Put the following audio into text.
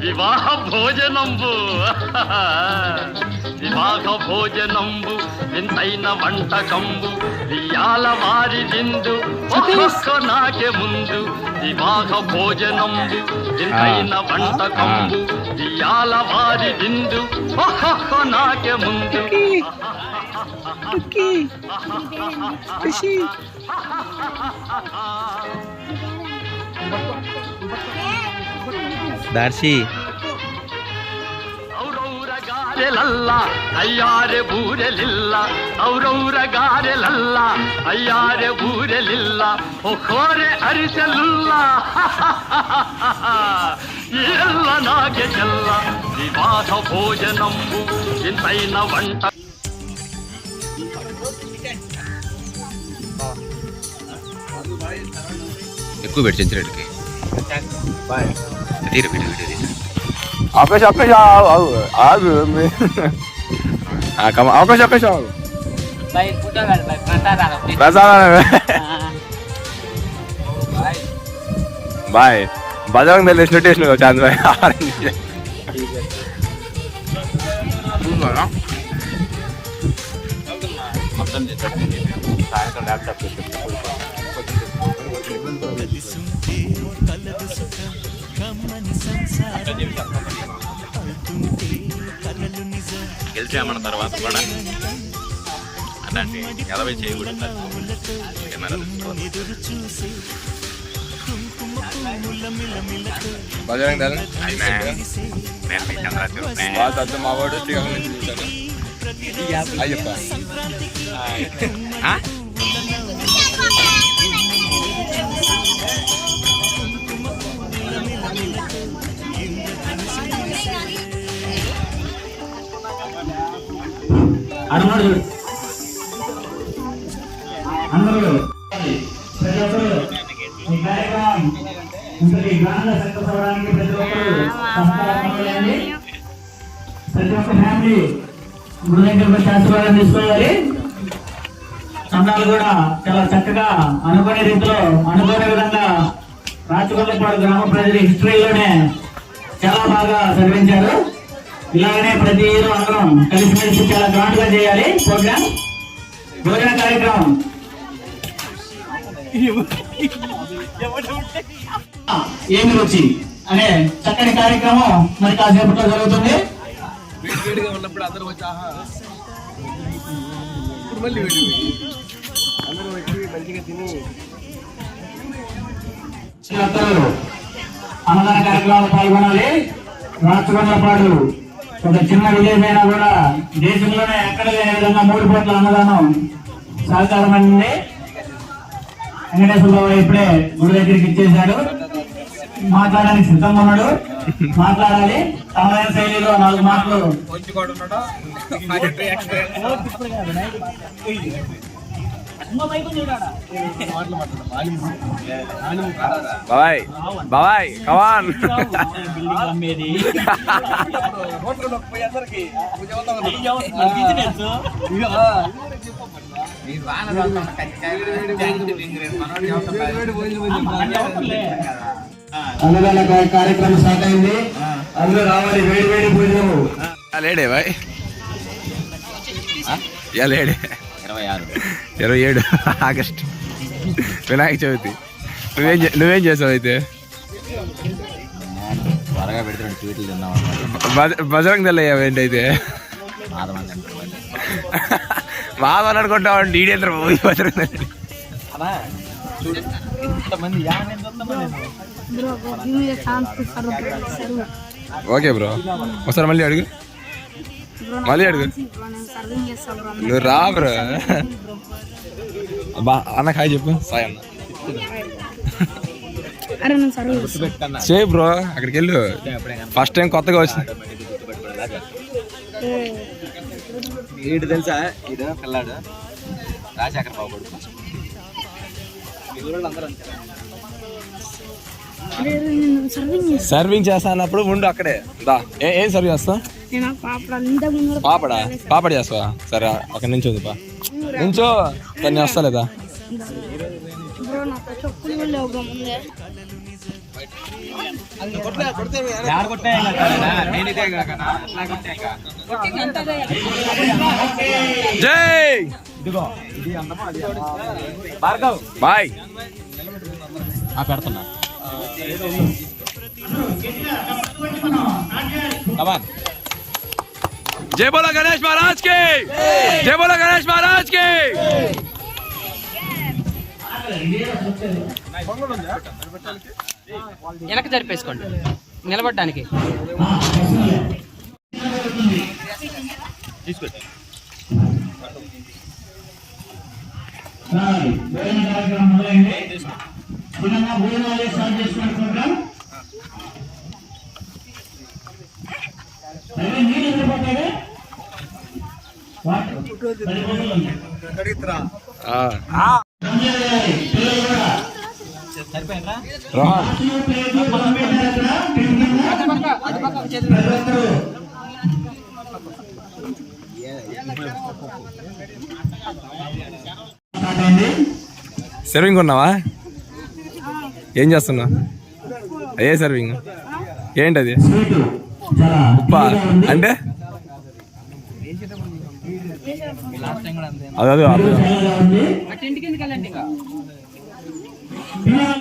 వివాహ భోజనంబు వివాహ భోజనంబు వింతైన వంటకంబు వియాల వారి విందు ఒక్కొక్క నాకే ముందు వివాహ భోజనంబు వింతైన వంటకంబు వియాల వారి విందు ఒక్కొక్క నాకే ముందు దార్శి ಗಾರೆಲಲ್ಲ ಅಯ್ಯಾರೆ ಬೂರೆಲಿಲ್ಲ ಔರೌರ ಗಾರೆಲಲ್ಲ ಅಯ್ಯಾರೆ ಬೂರೆಲಿಲ್ಲ ಹೊಕೋರೆ ಅರಿಸಲಿಲ್ಲ ಎಲ್ಲ ನಾಗೆ ಚೆಲ್ಲ ವಿವಾಹ ಭೋಜನಂಬು ಇಂತೈನ వంట ఎక్కువ పెట్టి చెంచరేటుకి తీరు పెట్టి వీడియో తీసి అవకాశం ఆగు అవకాశం బాయ్ బజరంగ్ దళ్ తెలిసినట్టు చాంద్ బాయ్ మొత్తం సాయంత్రం ల్యాప్టాప్ గెలిచామన్న తర్వాత కూడా అలాంటి ఎదవై చేయకూడదు. బజరంగ్ దళ్ మా వాడు అయ్యప్ప అందరూ ప్రతి ఒక్కరు ఈ కార్యక్రమం ఇంతటి ఘనంగా సక్సెస్ అవ్వడానికి ప్రతి ఒక్కరు ప్రతి ఒక్క ఫ్యామిలీ గురుదగ్గర ఆశీర్వాదం తీసుకోవాలి. చందాలు కూడా చాలా చక్కగా అనుకునే రీతిలో అనుకునే విధంగా రాచకొండపాడు గ్రామ ప్రజల హిస్టరీలోనే చాలా బాగా చదివించారు. ఇలాగనే ప్రతి ఇయర్ అందరం కలిసిమెలిసి చాలా గ్రాండ్ గా చేయాలి ప్రోగ్రామ్. భోజన కార్యక్రమం ఏమి రుచి అనే చక్కని కార్యక్రమం మరి కాసేపట్లో జరుగుతుంది. ఉన్నప్పుడు అందరూ వచ్చి అందరూ వచ్చి మంచిగా తిని అన్నదాన కార్యక్రమాలు పాల్గొనాలి. రాచకొండపాడు ఒక చిన్న విలేజ్ అయినా కూడా దేశంలోనే ఎక్కడ లేని విధంగా 3 పూట్ల అన్నదానం సహకారమైంది. వెంకటేశ్వర బాబు ఇప్పుడే గుడి దగ్గరికి ఇచ్చేశాడు. మాట్లాడడానికి సిద్ధంగా ఉన్నాడు. మాట్లాడాలి. తమదైన శైలిలో 4 మాటలు బాయ్ బాయ్ కమాన్ అన్నదాన కార్యక్రమం స్టార్ట్ అయింది. అందరూ రావాలి. వేడి వేడి భోజనము. లేడే బాయ్ లేడే 27 ఆగస్టు వినాయక చవితి. నువ్వేం చేసావు అయితే? త్వరగా పెడుతున్నాడు ట్వీట్లు తిన్నావు. బజరంగ్ దళ్ అయ్యావేంటి అయితే? మాధవన్ అనుకుంటావు డీడేంద్ర బజరంగ్ దళ్. ఓకే బ్రో ఒకసారి మళ్ళీ అడుగు నువ్వు రా బ్రో. అన్నకు హాయ్ చెప్పు. సాయి అన్న అరే నేను సర్వ్ చే బ్రో అక్కడికి వెళ్ళు ఫస్ట్ టైం కొత్తగా వచ్చింది వీడు తెలుసా ఇది పిల్లాడు రాజశేఖర్ బాబు కొడుకు. మీ ఊళ్ళో అందరూ అంతే. నేను సర్వింగ్ చేస్తాను. సర్వింగ్ చేస్తా అన్నప్పుడు ఉండు అక్కడే దా ఏం సర్వ్ చేస్తా నేను పాపడాలు ఇంతకు ముందు పాపడ చేస్తావా సరే ఒక నించో పా నించో దాన్ని వస్తా లేదా బ్రో నాకు చెప్పులు కూడా లేవు బ్రో ముందే. జై బాయ్ పెడుతున్నా जय बोला गणेश महाराज के जय बोला गणेश महाराज के వెనక జరిపేసుకోండి నిలబడడానికి. భోజన కార్యక్రమం మొదలైంది. చిన్నగా భోజనాలు స్టార్ట్ చేసుకుంటున్నాం. నీళ్ళు ఎదురుపోతాడు సర్వింగ్ ఉన్నావా ఏం చేస్తున్నా అయ్యే సర్వింగ్ ఏంటది ఉప్పా అంటే అదే ఇంటికి ఎందుకు వెళ్ళండి ఇంకా.